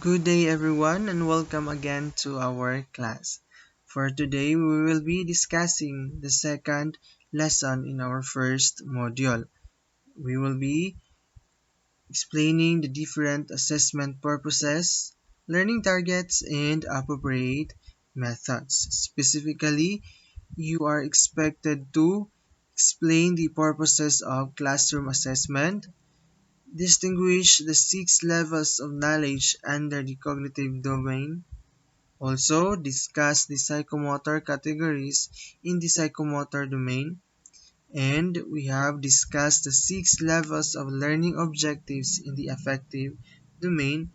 Good day, everyone, and welcome again to our class. For today, we will be discussing the second lesson in our first module. We will be explaining the different assessment purposes, learning targets, and appropriate methods. Specifically, you are expected to explain the purposes of classroom assessment, distinguish the six levels of knowledge under the cognitive domain, also discuss the psychomotor categories in the psychomotor domain, and we have discussed the six levels of learning objectives in the affective domain,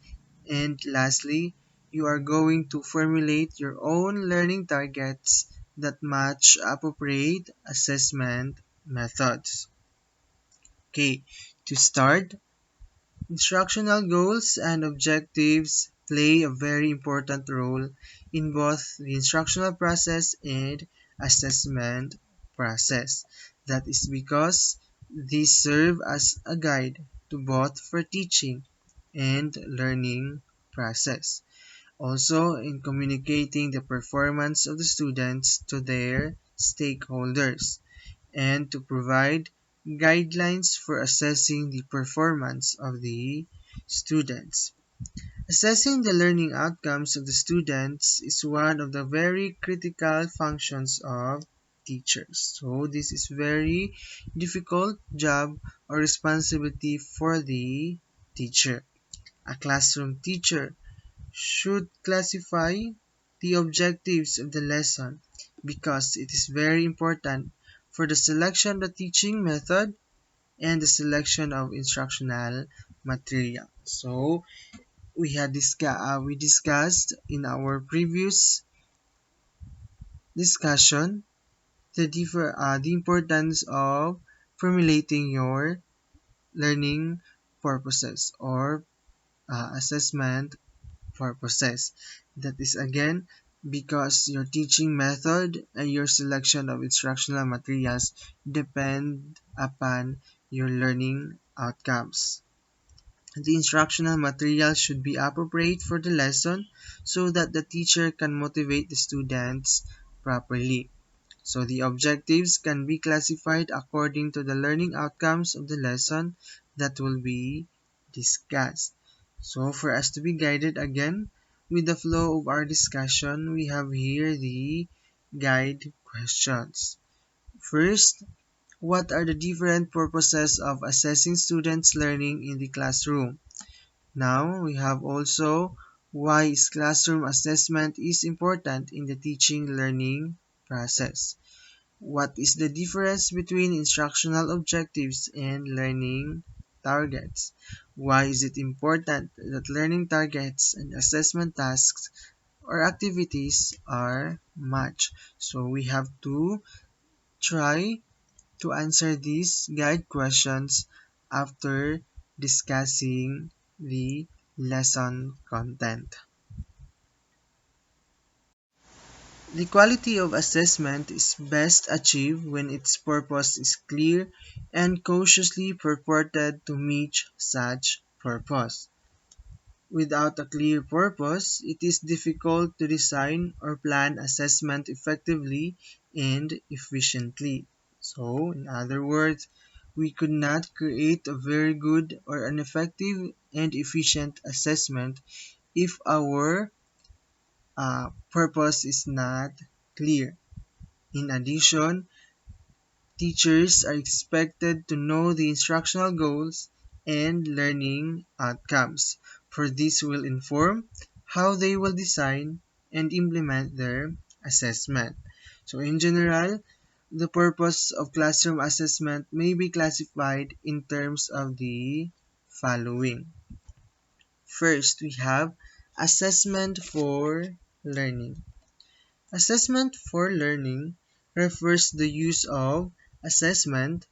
and lastly, you are going to formulate your own learning targets that match appropriate assessment methods. Okay, to start, instructional goals and objectives play a very important role in both the instructional process and assessment process. That is because these serve as a guide to both for teaching and learning process. Also, in communicating the performance of the students to their stakeholders and to provide guidelines for assessing the performance of the students. Assessing the learning outcomes of the students is one of the very critical functions of teachers. So this is very difficult job or responsibility for the teacher. A classroom teacher should classify the objectives of the lesson because it is very important for the selection of the teaching method and the selection of instructional material. So we discussed in our previous discussion the importance of formulating your learning purposes or assessment purposes. That is again because your teaching method and your selection of instructional materials depend upon your learning outcomes. The instructional material should be appropriate for the lesson so that the teacher can motivate the students properly. So the objectives can be classified according to the learning outcomes of the lesson that will be discussed. So for us to be guided again with the flow of our discussion, we have here the guide questions. First, what are the different purposes of assessing students' learning in the classroom? Now we have also why is classroom assessment is important in the teaching learning process. What is the difference between instructional objectives and learning targets? Why is it important that learning targets and assessment tasks or activities are matched? So we have to try to answer these guide questions after discussing the lesson content. The quality of assessment is best achieved when its purpose is clear and cautiously purported to meet such purpose. Without a clear purpose, it is difficult to design or plan assessment effectively and efficiently. So, in other words, we could not create a very good or an effective and efficient assessment if our purpose is not clear. In addition, teachers are expected to know the instructional goals and learning outcomes, for this will inform how they will design and implement their assessment. So in general, the purpose of classroom assessment may be classified in terms of the following. First, we have assessment for learning. Assessment for learning refers to the use of assessment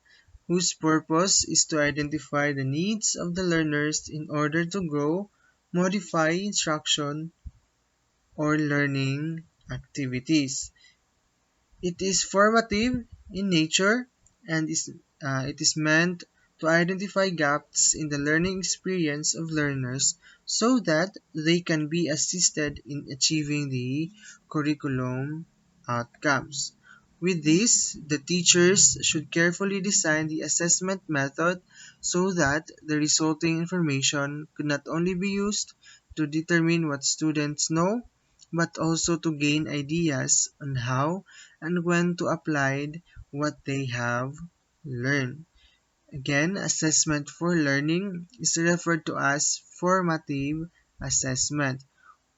whose purpose is to identify the needs of the learners in order to grow, modify instruction, or learning activities. It is formative in nature and it is meant to identify gaps in the learning experience of learners so that they can be assisted in achieving the curriculum outcomes. With this, the teachers should carefully design the assessment method so that the resulting information could not only be used to determine what students know, but also to gain ideas on how and when to apply what they have learned. Again, assessment for learning is referred to as formative assessment,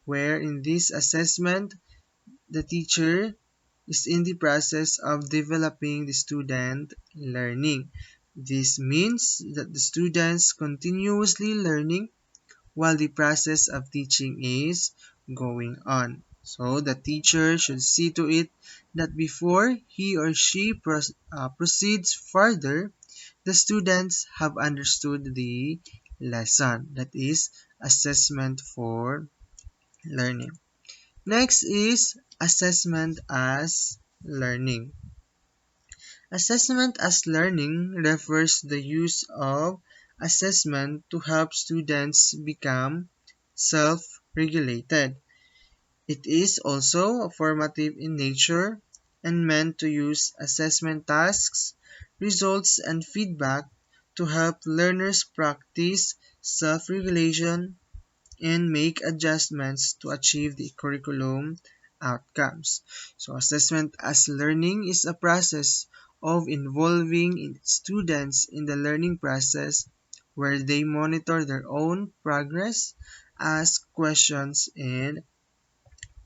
where in this assessment, the teacher is in the process of developing the student learning. This means that the students continuously learning while the process of teaching is going on. So the teacher should see to it that before he or she proceeds further, the students have understood the lesson. That is assessment for learning. Next is assessment as learning. Assessment as learning refers to the use of assessment to help students become self-regulated. It is also formative in nature and meant to use assessment tasks, results, and feedback to help learners practice self-regulation and make adjustments to achieve the curriculum outcomes. So, assessment as learning is a process of involving students in the learning process where they monitor their own progress, ask questions, and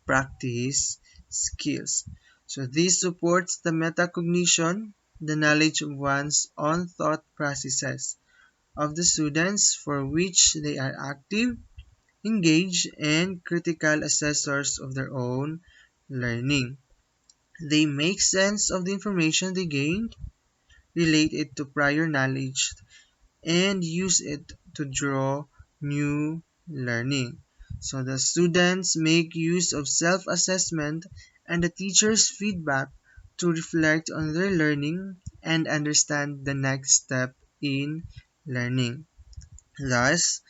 practice skills. So, this supports the metacognition, the knowledge of one's own thought processes of the students for which they are active, engaged, and critical assessors of their own learning. They make sense of the information they gained, relate it to prior knowledge, and use it to draw new learning. So the students make use of self-assessment and the teacher's feedback to reflect on their learning and understand the next step in learning. Thus,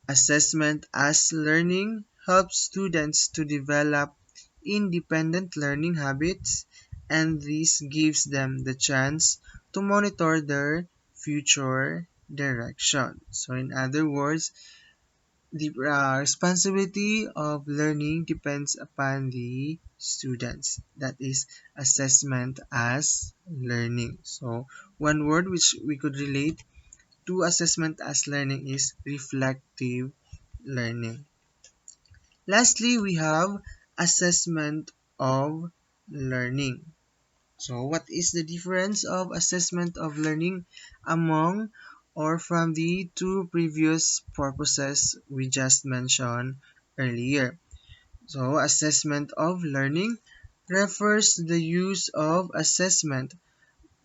assessment as learning helps students to develop independent learning habits, and this gives them the chance to monitor their future direction. So, in other words, the responsibility of learning depends upon the students. That is assessment as learning. So, one word which we could relate to assessment as learning is reflective learning. Lastly, we have assessment of learning. So, what is the difference of assessment of learning among or from the two previous purposes we just mentioned earlier? So, assessment of learning refers to the use of assessment.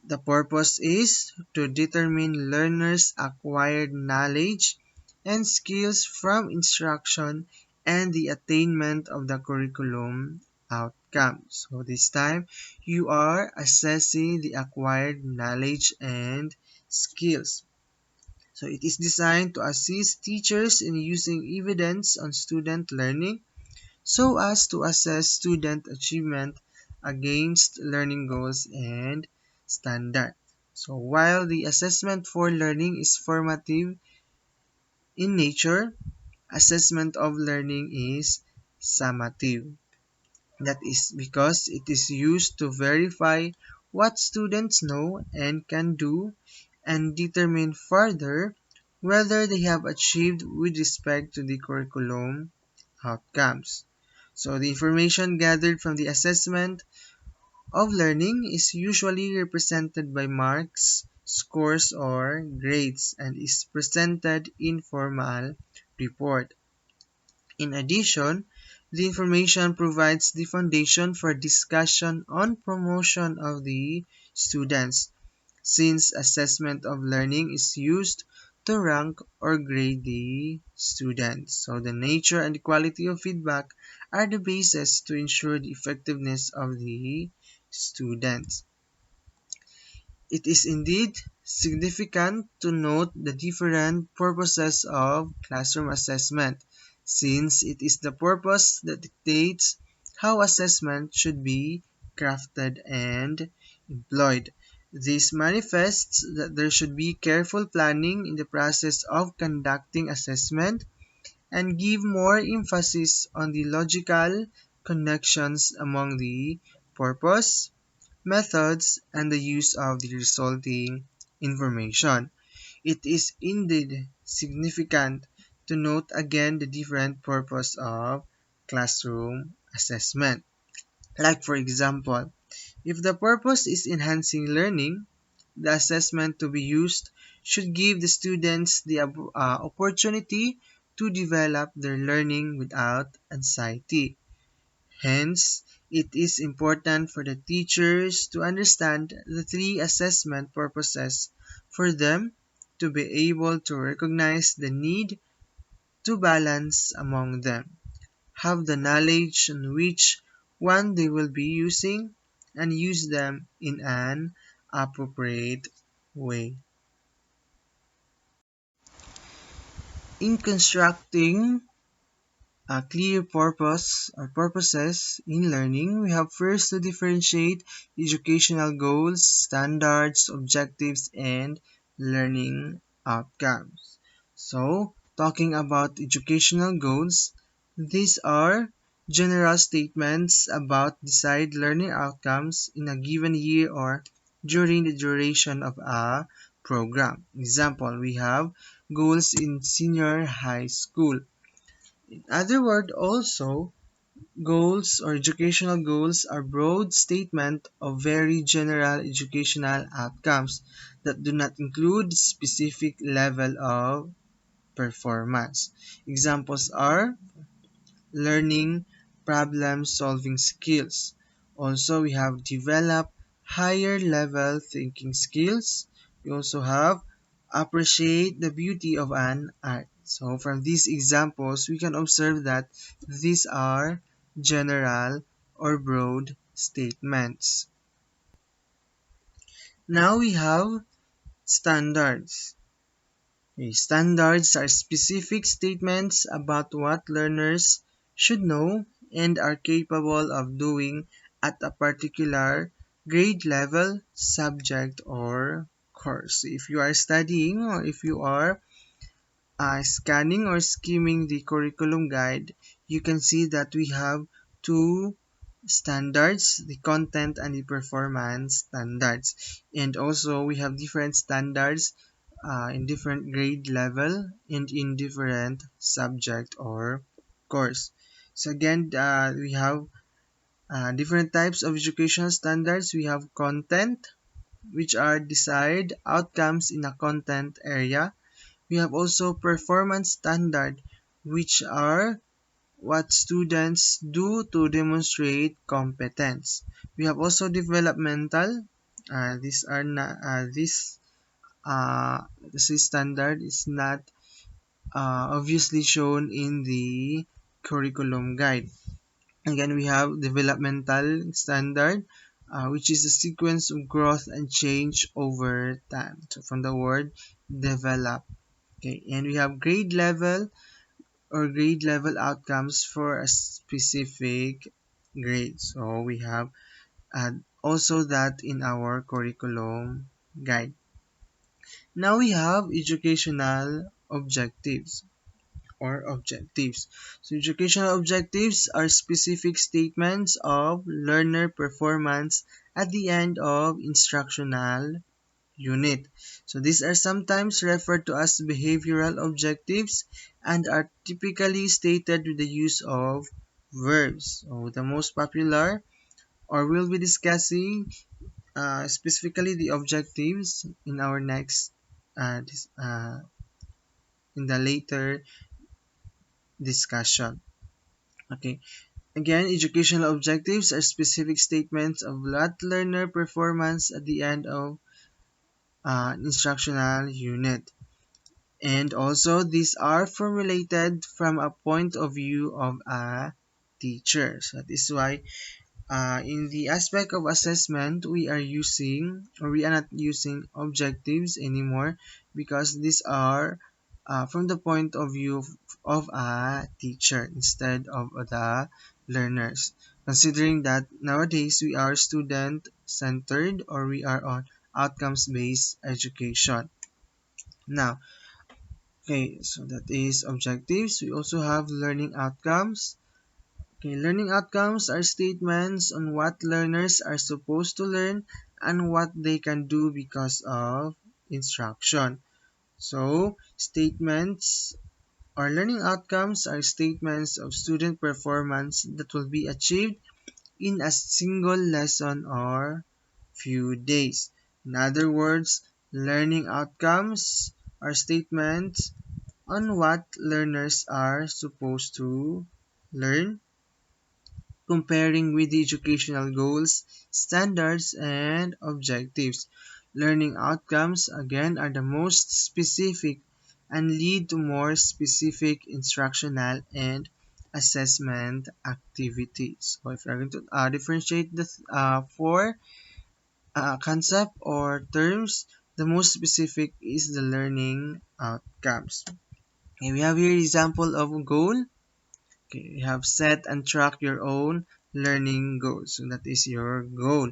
The purpose is to determine learners' acquired knowledge and skills from instruction and the attainment of the curriculum outcomes. So this time, you are assessing the acquired knowledge and skills. So it is designed to assist teachers in using evidence on student learning so as to assess student achievement against learning goals and standards. So while the assessment for learning is formative in nature, assessment of learning is summative. That is because it is used to verify what students know and can do and determine further whether they have achieved with respect to the curriculum outcomes. So the information gathered from the assessment of learning is usually represented by marks, scores, or grades and is presented in formal report. In addition, the information provides the foundation for discussion on promotion of the students, since assessment of learning is used to rank or grade the students. So the nature and the quality of feedback are the basis to ensure the effectiveness of the students. It is indeed significant to note the different purposes of classroom assessment, since it is the purpose that dictates how assessment should be crafted and employed. This manifests that there should be careful planning in the process of conducting assessment and give more emphasis on the logical connections among the purpose, methods, and the use of the resulting information. It is indeed significant to note again the different purpose of classroom assessment. Like for example, if the purpose is enhancing learning, the assessment to be used should give the students the opportunity to develop their learning without anxiety. Hence, it is important for the teachers to understand the three assessment purposes for them to be able to recognize the need to balance among them, have the knowledge on which one they will be using, and use them in an appropriate way. In constructing a clear purpose or purposes in learning, we have first to differentiate educational goals, standards, objectives, and learning outcomes. So, talking about educational goals, these are general statements about desired learning outcomes in a given year or during the duration of a program. Example, we have goals in senior high school. In other words, also, goals or educational goals are broad statement of very general educational outcomes that do not include specific level of performance. Examples are learning problem-solving skills. Also, we have develop higher level thinking skills. We also have appreciate the beauty of an art. So from these examples, we can observe that these are general or broad statements. Now we have standards. Okay, standards are specific statements about what learners should know and are capable of doing at a particular grade level, subject, or course. If you are studying or if you are scanning or skimming the curriculum guide, you can see that we have two standards, the content and the performance standards. And also we have different standards in different grade level and in different subject or course. So again, we have different types of educational standards. We have content, which are desired outcomes in a content area. We have also performance standard, which are what students do to demonstrate competence. We have also developmental. These are not this standard is not obviously shown in the curriculum guide. Again, we have developmental standard, which is a sequence of growth and change over time. So from the word develop. Okay, and we have grade level or grade level outcomes for a specific grade. So we have also that in our curriculum guide. Now we have educational objectives or objectives. So educational objectives are specific statements of learner performance at the end of instructional unit. So these are sometimes referred to as behavioral objectives and are typically stated with the use of verbs. So the most popular or we'll be discussing specifically the objectives in our next in the later discussion. Okay. Again, educational objectives are specific statements of what learner performance at the end of instructional unit. And also, these are formulated from a point of view of a teacher. So that is why In the aspect of assessment, we are not using objectives anymore because these are from the point of view of a teacher instead of the learners. Considering that nowadays we are student centered or we are on outcomes based education. Now, okay, so that is objectives. We also have learning outcomes. Okay, learning outcomes are statements on what learners are supposed to learn and what they can do because of instruction. So, statements or learning outcomes are statements of student performance that will be achieved in a single lesson or few days. In other words, learning outcomes are statements on what learners are supposed to learn comparing with the educational goals, standards, and objectives. Learning outcomes, again, are the most specific and lead to more specific instructional and assessment activities. So if you're going to differentiate the four concept or terms, the most specific is the learning outcomes. Okay, we have here example of goal. Okay, you have set and track your own learning goals. So that is your goal.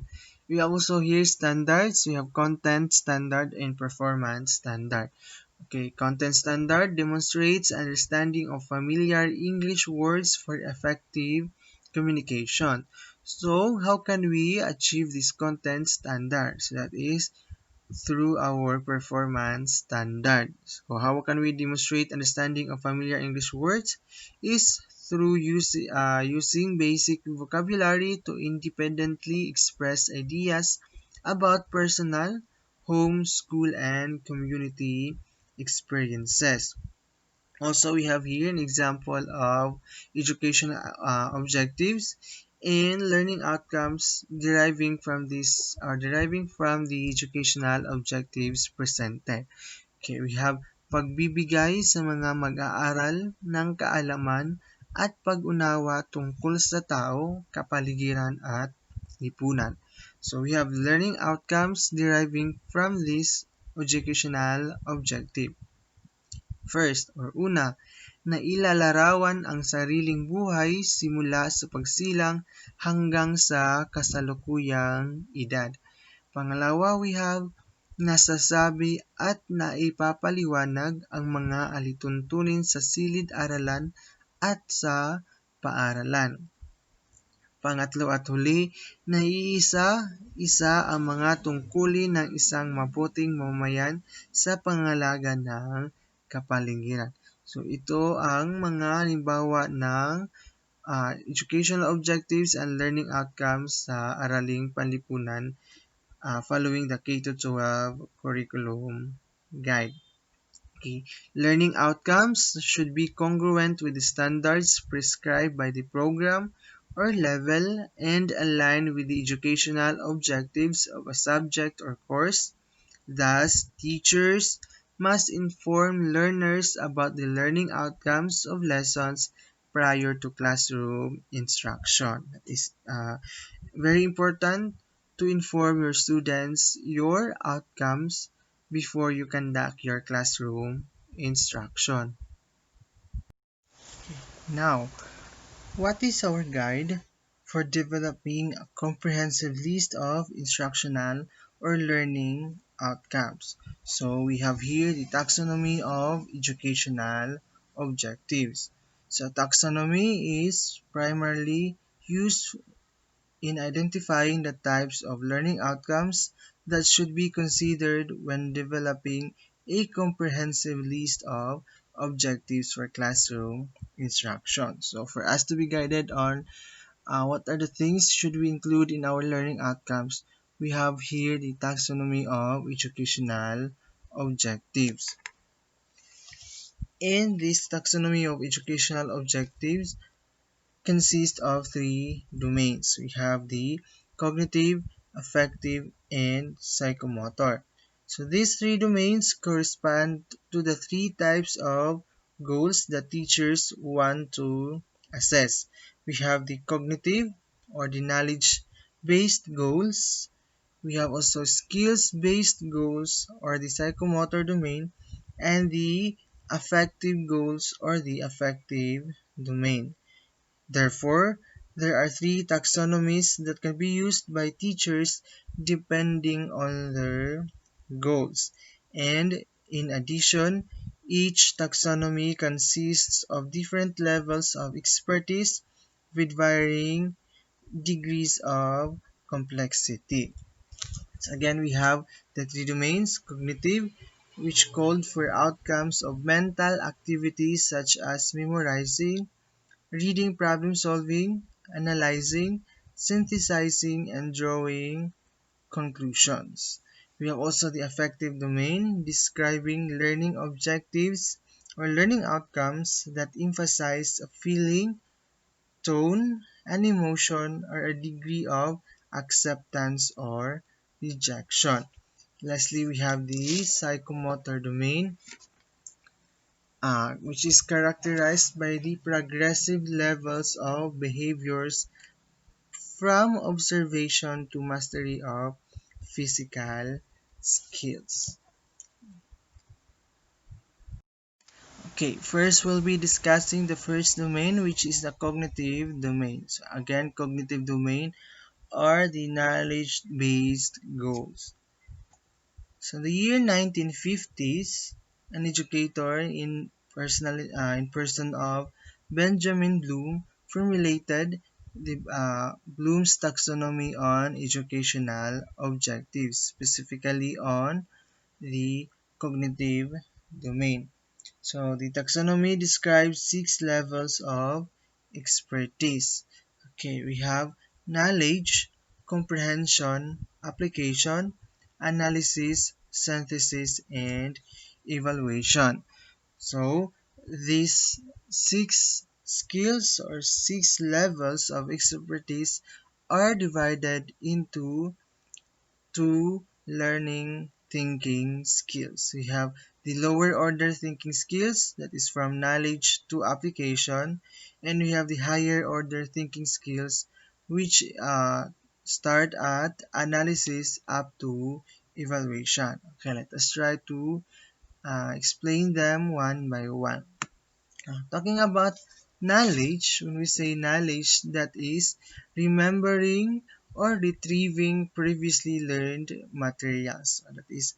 We have also here standards. We have content standard and performance standard. Okay, content standard demonstrates understanding of familiar English words for effective communication. So, how can we achieve this content standard? So that is through our performance standards. So how can we demonstrate understanding of familiar English words? Is through using basic vocabulary to independently express ideas about personal, home, school, and community experiences. Also, we have here an example of educational objectives and learning outcomes deriving from the educational objectives presented. Okay, we have pagbibigay sa mga mag-aaral ng kaalaman at pag-unawa tungkol sa tao, kapaligiran at lipunan. So we have learning outcomes deriving from this educational objective. First or una, nailalarawan ang sariling buhay simula sa pagsilang hanggang sa kasalukuyang edad. Pangalawa, we have nasasabi at naipapaliwanag ang mga alituntunin sa silid-aralan at sa paaralan. Pangatlo at huli, naiisa-isa ang mga tungkulin ng isang mabuting mamamayan sa pangangalaga ng kapaligiran. So ito ang mga halimbawa ng educational objectives and learning outcomes sa Araling Panlipunan following the K-12 curriculum guide. Okay. Learning outcomes should be congruent with the standards prescribed by the program or level and align with the educational objectives of a subject or course. Thus, teachers must inform learners about the learning outcomes of lessons prior to classroom instruction. That is very important to inform your students your outcomes before you conduct your classroom instruction. Now, what is our guide for developing a comprehensive list of instructional or learning outcomes? So we have here the taxonomy of educational objectives. So taxonomy is primarily used in identifying the types of learning outcomes that should be considered when developing a comprehensive list of objectives for classroom instruction. So for us to be guided on what are the things should we include in our learning outcomes, we have here the taxonomy of educational objectives. In this taxonomy of educational objectives, consist of three domains. We have the cognitive, affective, and psychomotor. So these three domains correspond to the three types of goals that teachers want to assess. We have the cognitive or the knowledge-based goals. We have also skills-based goals or the psychomotor domain, and the affective goals or the affective domain. Therefore, there are three taxonomies that can be used by teachers depending on their goals. And in addition, each taxonomy consists of different levels of expertise with varying degrees of complexity. So again, we have the three domains: cognitive, which called for outcomes of mental activities such as memorizing, reading, problem solving, analyzing, synthesizing, and drawing conclusions. We have also the affective domain, describing learning objectives or learning outcomes that emphasize a feeling, tone, and emotion, or a degree of acceptance or rejection. Lastly, we have the psychomotor domain, which is characterized by the progressive levels of behaviors from observation to mastery of physical skills. Okay, first we'll be discussing the first domain, which is the cognitive domain. So again, cognitive domain are the knowledge-based goals. So the year 1950s, an educator in person of Benjamin Bloom formulated the Bloom's taxonomy on educational objectives, specifically on the cognitive domain. So the taxonomy describes 6 levels of expertise. Okay, we have knowledge, comprehension, application, analysis, synthesis, and evaluation. So these 6 skills or 6 levels of expertise are divided into two learning thinking skills. We have the lower order thinking skills, that is from knowledge to application, and we have the higher order thinking skills, which start at analysis up to evaluation. Okay, let us try to explain them one by one. Talking about knowledge, when we say knowledge, that is remembering or retrieving previously learned materials. That is,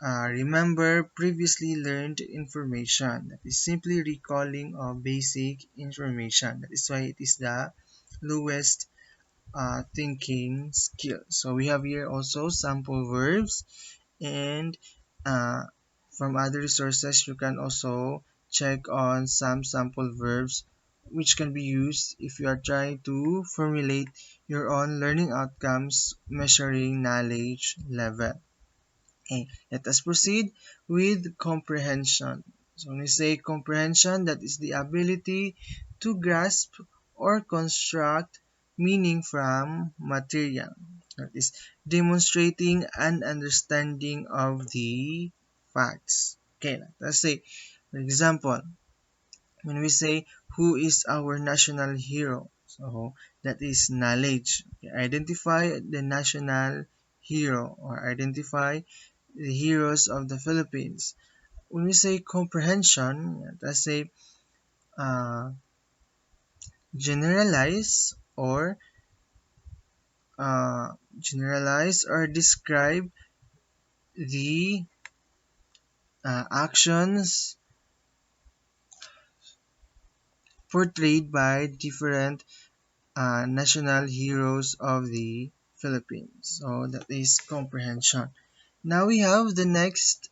remember previously learned information. That is simply recalling of basic information. That is why it is the lowest thinking skill. So we have here also sample verbs, and uh, from other resources you can also check on some sample verbs which can be used if you are trying to formulate your own learning outcomes measuring knowledge level. Okay, let us proceed with comprehension. So when we say comprehension, that is the ability to grasp or construct meaning from material. That is demonstrating an understanding of the facts. Okay, let's say, for example, when we say who is our national hero, so that is knowledge. Okay, identify the national hero or identify the heroes of the Philippines. When we say comprehension, let's say uh, generalize or generalize or describe the actions portrayed by different national heroes of the Philippines. So that is comprehension. Now we have the next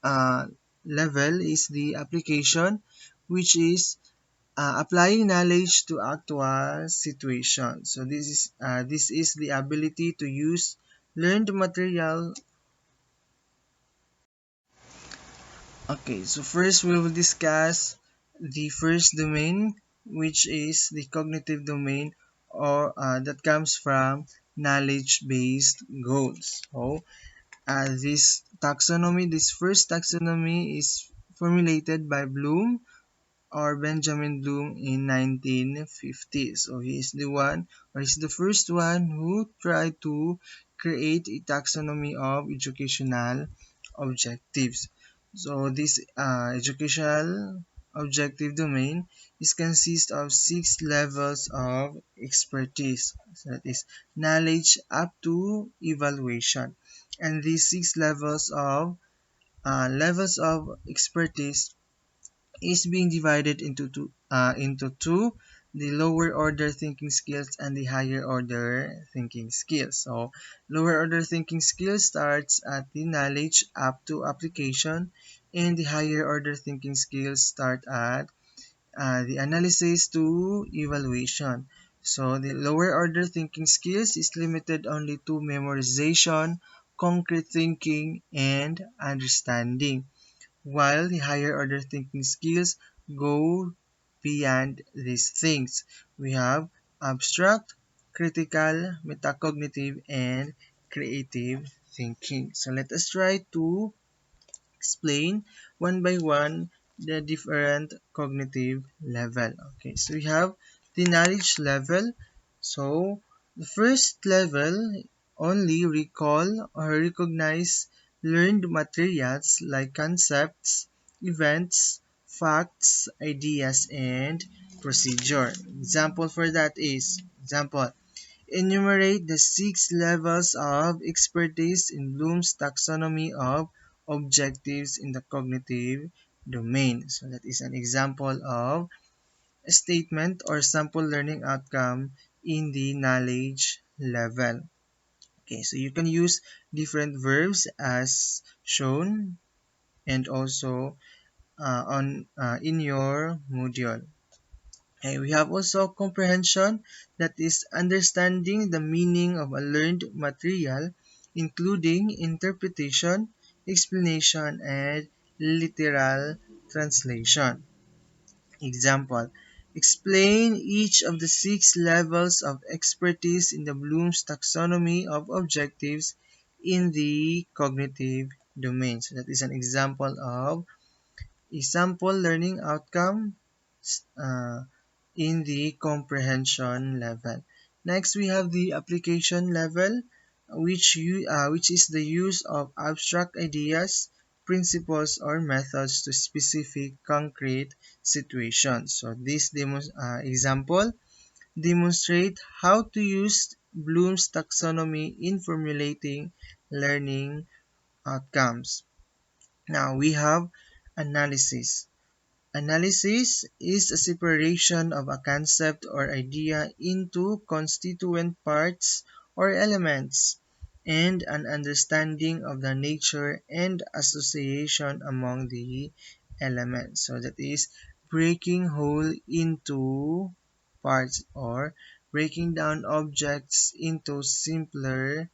uh, level is the application, which is applying knowledge to actual situations. So this is the ability to use learned material. Okay, so first we will discuss the first domain, which is the cognitive domain, or that comes from knowledge-based goals. So this first taxonomy is formulated by Bloom or Benjamin Bloom in 1950. So he is the one, or he's the first one who tried to create a taxonomy of educational objectives. So this educational objective domain is consist of 6 levels of expertise. So that is knowledge up to evaluation. And these 6 levels of expertise is being divided into two, the lower order thinking skills and the higher order thinking skills. So lower order thinking skills starts at the knowledge up to application, and the higher order thinking skills start at the analysis to evaluation. So the lower order thinking skills is limited only to memorization, concrete thinking, and understanding, while the higher order thinking skills go beyond these things. We have abstract, critical, metacognitive, and creative thinking. So let us try to explain one by one the different cognitive level. Okay, so we have the knowledge level. So the first level only recall or recognize learned materials like concepts, events, facts, ideas, and procedure. Example for that is, example, enumerate the 6 levels of expertise in Bloom's taxonomy of objectives in the cognitive domain. So that is an example of a statement or sample learning outcome in the knowledge level. Okay, so you can use different verbs as shown and also on in your module. Okay, we have also comprehension, that is understanding the meaning of a learned material, including interpretation, explanation, and literal translation. Example, explain each of the 6 levels of expertise in the Bloom's taxonomy of objectives in the cognitive domain. So that is an example of a sample learning outcome uh, in the comprehension level. Next, we have the application level, which is the use of abstract ideas, principles, or methods to specific concrete situations. So this example demonstrate how to use Bloom's taxonomy in formulating learning outcomes. Now we have analysis. Analysis is a separation of a concept or idea into constituent parts or elements, and an understanding of the nature and association among the elements. So that is breaking whole into parts, or breaking down objects into simpler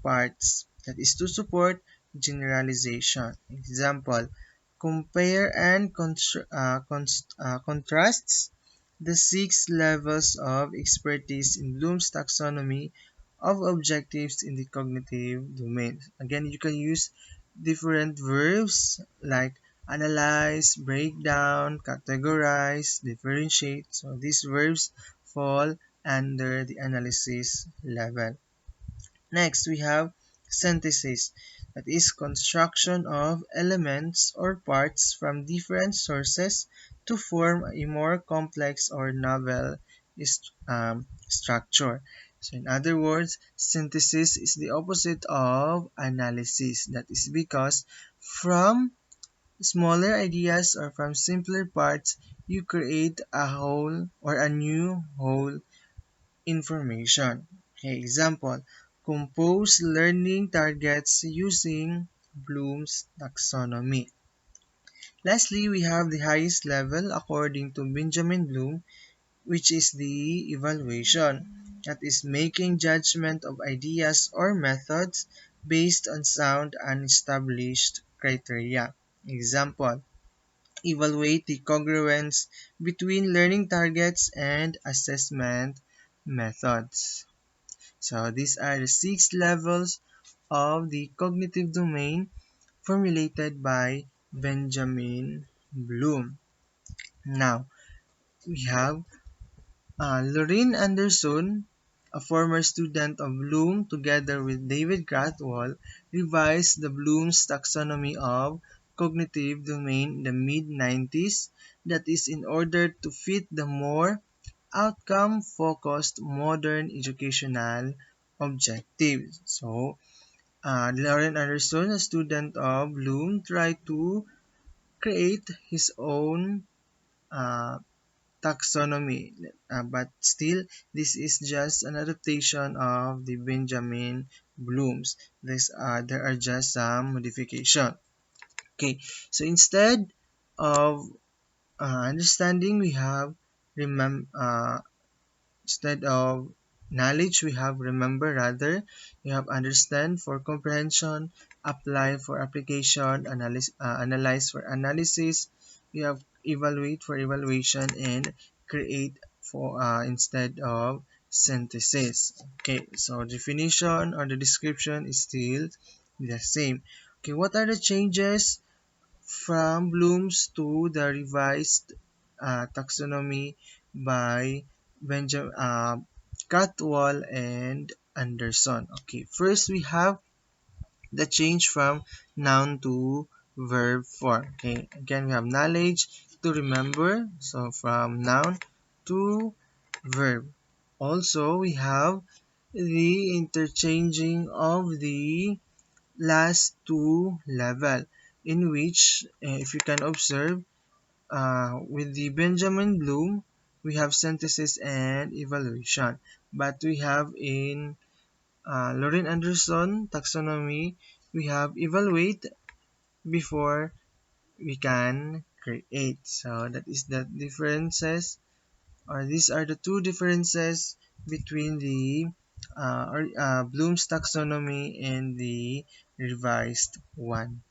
parts, that is to support generalization. Example, compare and contrasts the 6 levels of expertise in Bloom's taxonomy of objectives in the cognitive domain. Again, you can use different verbs like analyze, break down, categorize, differentiate. So these verbs fall under the analysis level. Next, we have synthesis, that is construction of elements or parts from different sources to form a more complex or novel structure. So in other words, synthesis is the opposite of analysis. That is because from smaller ideas or from simpler parts, you create a whole or a new whole information. Okay, example, compose learning targets using Bloom's taxonomy. Lastly, we have the highest level according to Benjamin Bloom, which is the evaluation. That is making judgment of ideas or methods based on sound and established criteria. Example, evaluate the congruence between learning targets and assessment methods. So these are the 6 levels of the cognitive domain formulated by Benjamin Bloom. Now, we have Lorraine Anderson, a former student of Bloom, together with David Grathwohl, revised the Bloom's taxonomy of cognitive domain in the mid-90s, that is in order to fit the more outcome-focused modern educational objectives. So, Lauren Anderson, a student of Bloom, tried to create his own uh, taxonomy, but still, this is just an adaptation of the Benjamin Bloom's. There are just some modification. Okay, so of understanding, we have remember. Instead of knowledge, we have remember rather. We have understand for comprehension, apply for application, analyze for analysis. We have evaluate for evaluation, and create for instead of synthesis. Okay, so definition or the description is still the same. Okay, what are the changes from Bloom's to the revised taxonomy by Benjamin Catwall and Anderson? Okay, first we have the change from noun to verb form. Okay, again we have knowledge to remember, so from noun to verb. Also, we have the interchanging of the last two level, in which if you can observe, with the Benjamin Bloom we have synthesis and evaluation, but we have in Lauren Anderson taxonomy we have evaluate before we can create. So that is the differences, or these are the two differences between the Bloom's taxonomy and the revised one.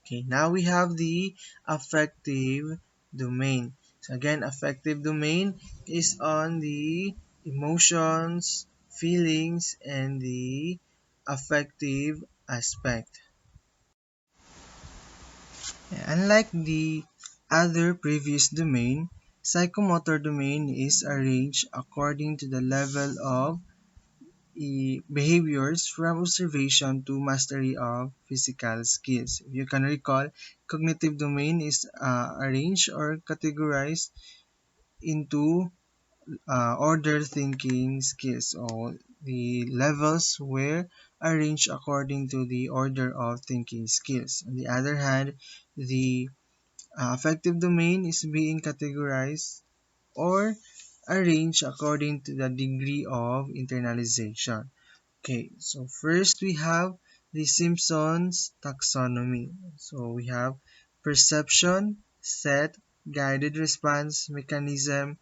Okay, now we have the affective domain. So again, affective domain is on the emotions, feelings, and the affective aspect. Unlike the other previous domain, psychomotor domain is arranged according to the level of behaviors from observation to mastery of physical skills. If you can recall, cognitive domain is arranged or categorized into order thinking skills, or the levels were arranged according to the order of thinking skills. On the other hand, the affective domain is being categorized or arranged according to the degree of internalization. Okay, so first we have the Simpson's taxonomy. So we have perception, set, guided response, mechanism,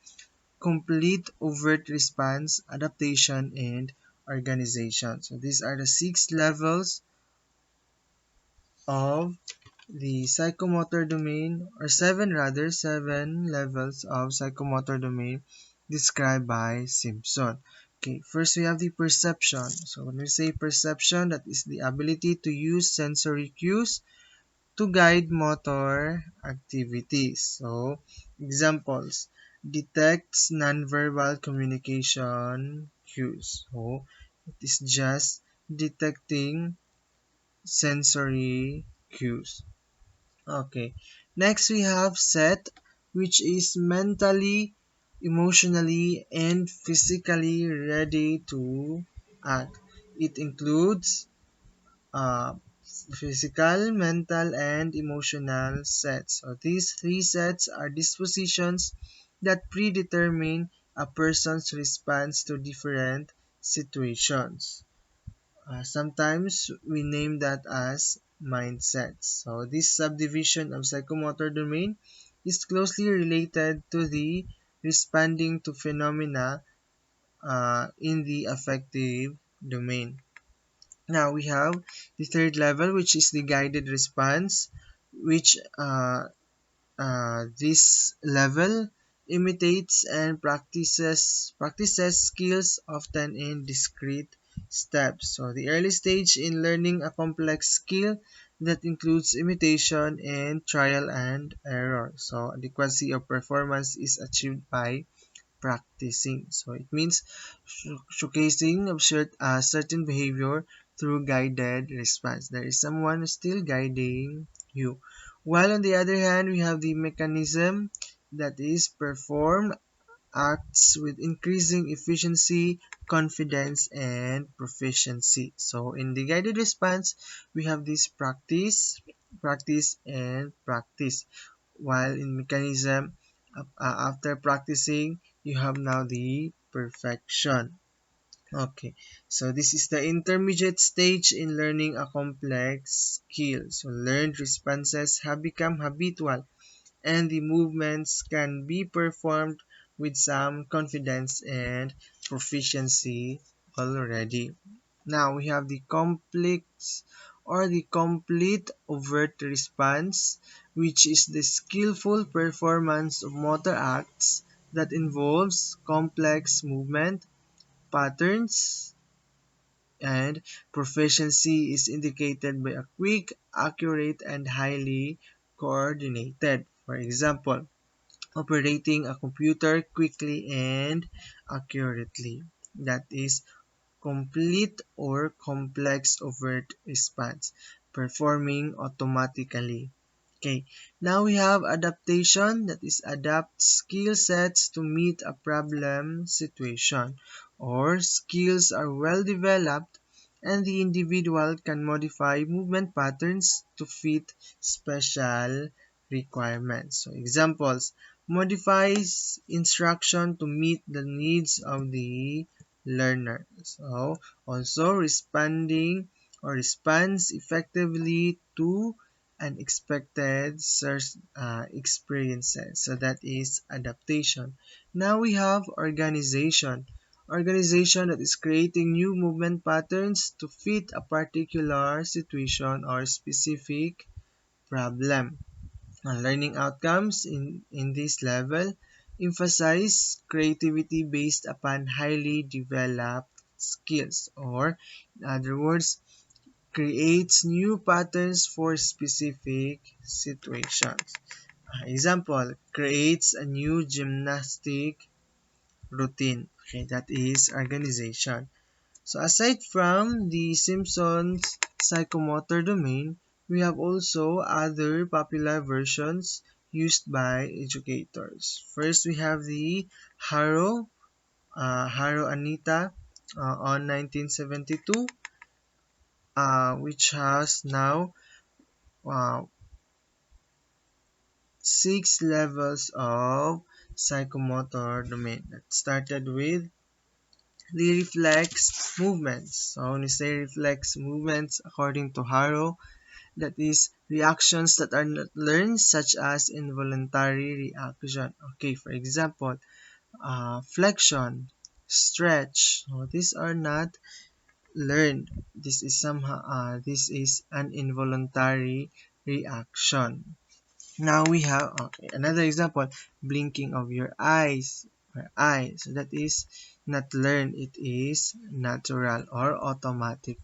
complete overt response, adaptation, and organization. So these are the 6 levels of the psychomotor domain, or seven rather, 7 levels of psychomotor domain described by Simpson. Okay, first we have the perception. So when we say perception, that is the ability to use sensory cues to guide motor activities. So examples: detects nonverbal communication cues. So it is just detecting sensory cues. Okay. Next we have set, which is mentally, emotionally, and physically ready to act. It includes uh, physical, mental, and emotional sets. So these 3 sets are dispositions that predetermine a person's response to different situations. Sometimes we name that as mindsets. So this subdivision of psychomotor domain is closely related to the responding to phenomena in the affective domain. Now we have the third level, which is the guided response, which this level imitates and practices skills, often in discrete steps. So the early stage in learning a complex skill that includes imitation and trial and error. So adequacy of performance is achieved by practicing. So it means showcasing of certain behavior through guided response. There is someone still guiding you. While on the other hand, we have the mechanism that is perform acts with increasing efficiency, confidence, and proficiency. So in the guided response, we have this practice, practice, and practice. While in mechanism, after practicing, you have now the perfection. Okay, so this is the intermediate stage in learning a complex skill. So learned responses have become habitual and the movements can be performed with some confidence and proficiency already. Now we have the complex or the complete overt response, which is the skillful performance of motor acts that involves complex movement patterns, and proficiency is indicated by a quick, accurate, and highly coordinated. For example, operating a computer quickly and accurately. That is complete or complex overt response, performing automatically. Okay, now we have adaptation, that is adapt skill sets to meet a problem situation, or skills are well developed and the individual can modify movement patterns to fit special requirements. So examples, modifies instruction to meet the needs of the learner. So also responding or responds effectively to unexpected experiences. So that is adaptation. Now we have organization. Organization that is creating new movement patterns to fit a particular situation or specific problem. Learning outcomes in this level emphasize creativity based upon highly developed skills, or in other words, creates new patterns for specific situations. Example, creates a new gymnastic routine. Okay, that is organization. So aside from the Simpsons psychomotor domain, we have also other popular versions used by educators. First, we have the Haro Anita on 1972, which has now uh, 6 levels of psychomotor domain. That started with the reflex movements. So when we say reflex movements, according to Haro, that is reactions that are not learned, such as involuntary reaction. Okay, for example, flexion, stretch. So these are not learned. This is an involuntary reaction. Now we have another example, blinking of your eyes or eye. So that is not learned, it is natural or automatic.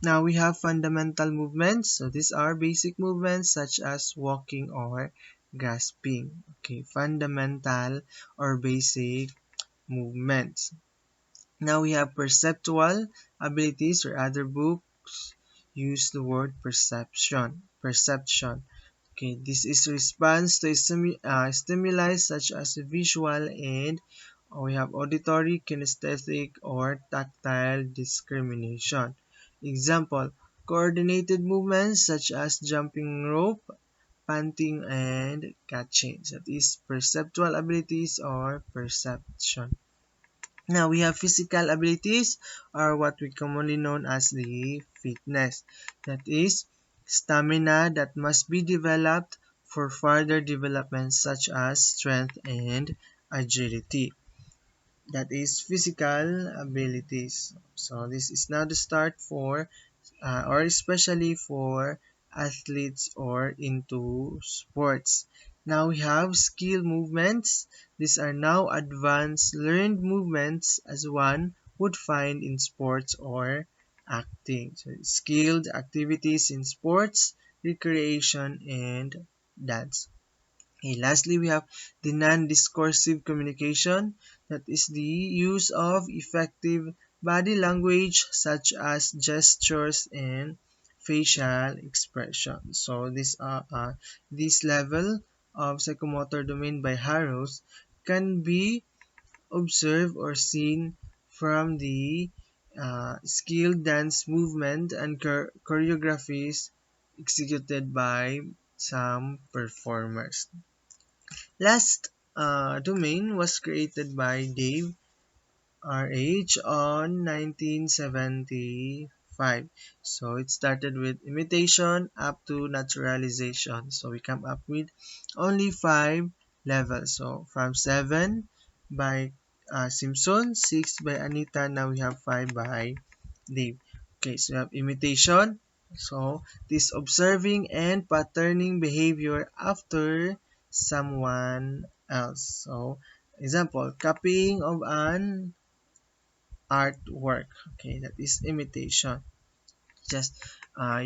Now we have fundamental movements. So these are basic movements such as walking or grasping. Okay, fundamental or basic movements. Now we have perceptual abilities, or other books use the word perception. Perception. Okay, this is response to stimuli such as visual and we have auditory, kinesthetic, or tactile discrimination. Example, coordinated movements such as jumping rope, panting, and catching. That is perceptual abilities or perception. Now we have physical abilities, or what we commonly known as the fitness. That is stamina that must be developed for further development such as strength and agility. That is physical abilities. So this is now the start for or especially for athletes or into sports. Now we have skill movements. These are now advanced learned movements as one would find in sports or acting. So skilled activities in sports recreation, and dance. Okay, lastly, we have the non-discursive communication. That is the use of effective body language such as gestures and facial expression. So this level of psychomotor domain by Harrows can be observed or seen from the skilled dance movement and choreographies executed by some performers. Last domain was created by Dave RH on 1975. So it started with imitation up to naturalization. So we come up with only 5 levels. So from 7 by Simpson, 6 by Anita, now we have 5 by Dave. Okay, so we have imitation. So this observing and patterning behavior after someone else. So example, copying of an artwork. Okay, that is imitation. Just uh,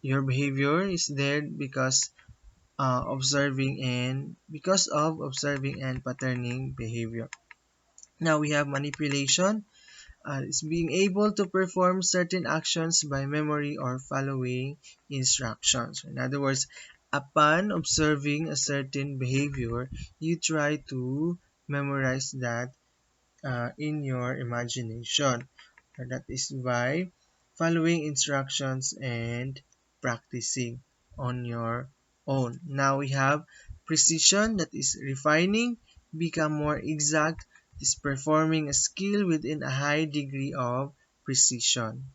your behavior is there because of observing and patterning behavior. Now we have manipulation. It's being able to perform certain actions by memory or following instructions. In other words, upon observing a certain behavior, you try to memorize that in your imagination. That is by following instructions and practicing on your own. Now we have precision, that is refining, become more exact, is performing a skill within a high degree of precision.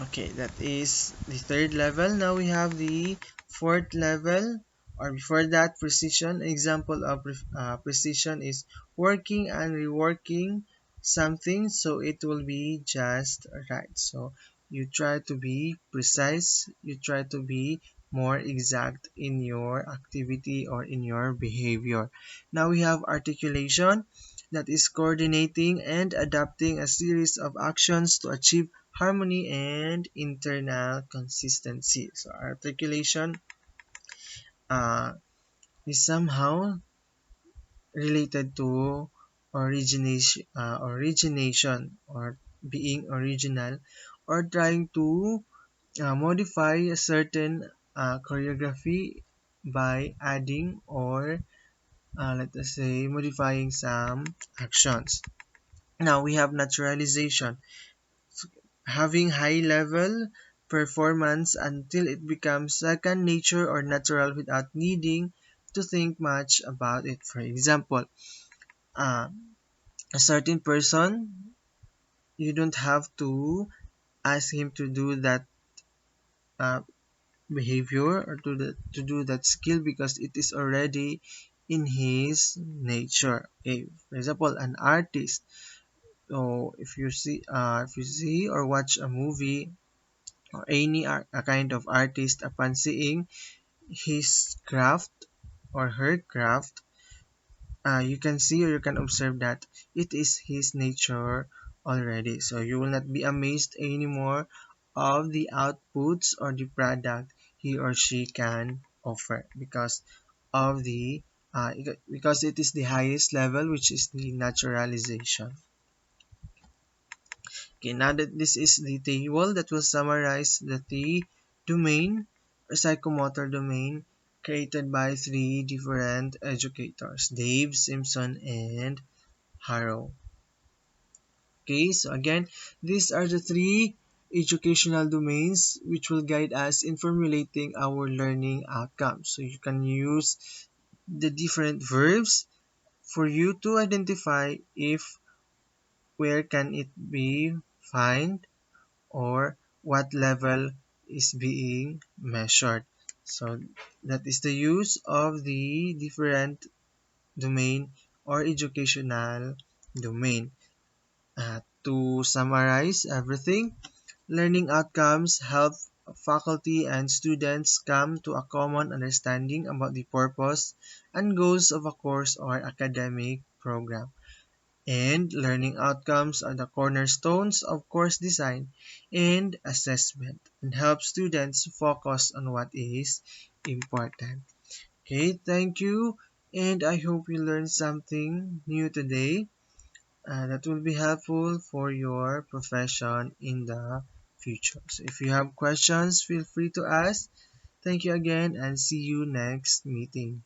Okay, that is the third level. Now we have the fourth level, or before that, precision. Example of precision is working and reworking something so it will be just right. So you try to be precise, you try to be more exact in your activity or in your behavior. Now we have articulation, that is coordinating and adapting a series of actions to achieve harmony and internal consistency. So articulation uh, is somehow related to origination or being original or trying to modify a certain choreography by adding or let us say modifying some actions. Now we have naturalization, having high level performance until it becomes second nature or natural without needing to think much about it. For example, uh, a certain person, you don't have to ask him to do that uh, behavior or to do that skill because it is already in his nature. Okay, for example, an artist. So if you see or watch a movie or any a kind of artist, upon seeing his craft or her craft, you can see or you can observe that it is his nature already. So you will not be amazed anymore of the outputs or the product he or she can offer of the because it is the highest level, which is the naturalization. Okay, now that this is the table that will summarize the domain or psychomotor domain created by 3 different educators, Dave, Simpson, and Harrow. Okay, so again, these are the 3 educational domains which will guide us in formulating our learning outcomes. So you can use the different verbs for you to identify if where can it be find or what level is being measured. So that is the use of the different domain or educational domain. To summarize everything, learning outcomes help faculty and students come to a common understanding about the purpose and goals of a course or academic program. And learning outcomes are the cornerstones of course design and assessment and help students focus on what is important. Okay, thank you, and I hope you learned something new today that will be helpful for your profession in the future. So if you have questions, feel free to ask. Thank you again and see you next meeting.